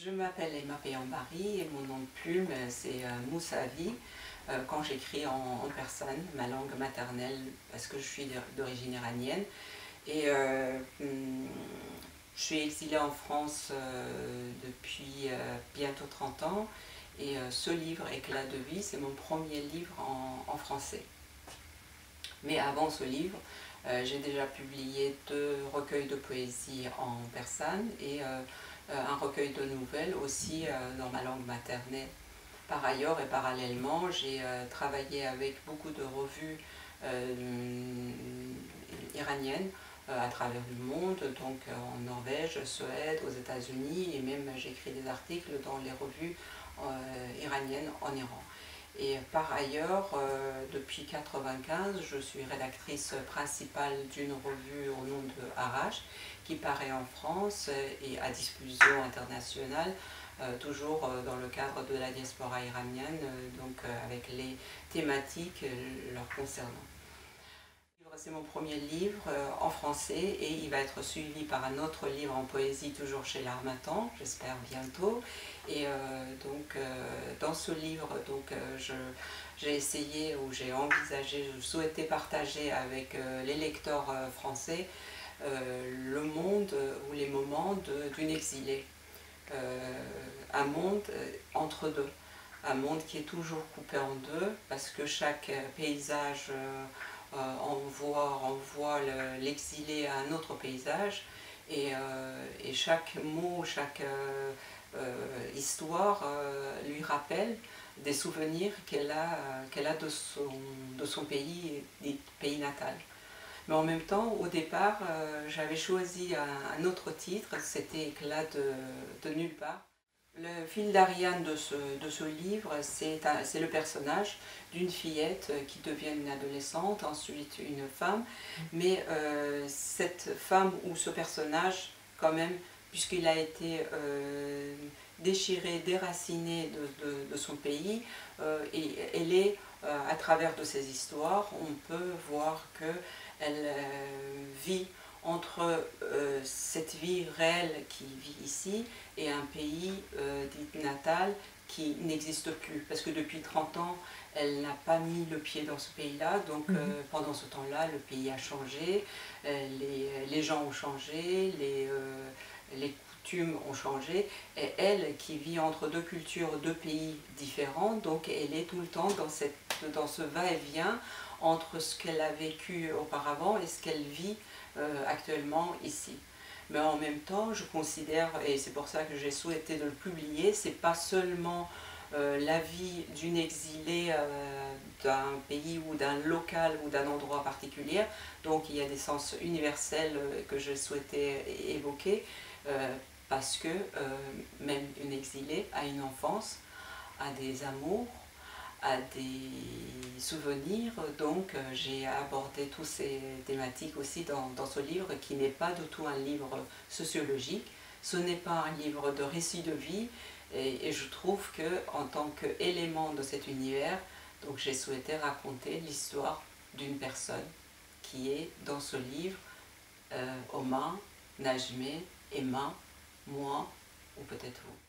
Je m'appelle Emma Payambari et mon nom de plume c'est Moussavi quand j'écris en persane, ma langue maternelle parce que je suis d'origine iranienne. Et je suis exilée en France depuis bientôt 30 ans et ce livre Éclat de vie, c'est mon premier livre en français. Mais avant ce livre, j'ai déjà publié 2 recueils de poésie en persane et un recueil de nouvelles aussi dans ma langue maternelle. Par ailleurs et parallèlement, j'ai travaillé avec beaucoup de revues iraniennes à travers le monde, donc en Norvège, Suède, aux États-Unis, et même j'écris des articles dans les revues iraniennes en Iran. Et par ailleurs, depuis 1995, je suis rédactrice principale d'une revue au nom de Arrache, qui paraît en France et à diffusion internationale, toujours dans le cadre de la diaspora iranienne, donc avec les thématiques leur concernant. C'est mon premier livre en français et il va être suivi par un autre livre en poésie, toujours chez l'Harmattan, j'espère bientôt. Et dans ce livre, j'ai essayé ou j'ai envisagé, je souhaitais partager avec les lecteurs français le monde ou les moments d'une exilée. Un monde entre deux. Un monde qui est toujours coupé en deux parce que chaque paysage envoie l'exilé à un autre paysage et chaque mot, chaque histoire lui rappelle des souvenirs qu'elle a de son pays, pays natal. Mais en même temps, au départ, j'avais choisi un autre titre, c'était Éclat de nulle part. Le fil d'Ariane de ce livre, c'est le personnage d'une fillette qui devient une adolescente, ensuite une femme, mais cette femme ou ce personnage, quand même, puisqu'il a été déchiré, déraciné de son pays, et elle est, à travers de ses histoires, on peut voir qu'elle vit entre cette vie réelle qui vit ici et un pays dit natal qui n'existe plus. Parce que depuis 30 ans, elle n'a pas mis le pied dans ce pays-là. Donc pendant ce temps-là, le pays a changé, les gens ont changé, les coutumes ont changé. Et elle, qui vit entre deux cultures, deux pays différents, donc elle est tout le temps dans ce va-et-vient entre ce qu'elle a vécu auparavant et ce qu'elle vit actuellement ici. Mais en même temps, je considère, et c'est pour ça que j'ai souhaité de le publier, c'est pas seulement la vie d'une exilée d'un pays ou d'un local ou d'un endroit particulier, donc il y a des sens universels que je souhaitais évoquer, parce que même une exilée a une enfance, a des amours, à des souvenirs, donc j'ai abordé toutes ces thématiques aussi dans ce livre qui n'est pas du tout un livre sociologique, ce n'est pas un livre de récit de vie et je trouve que en tant qu'élément de cet univers, donc j'ai souhaité raconter l'histoire d'une personne qui est dans ce livre, Oma, Najmé, Emma, moi ou peut-être vous.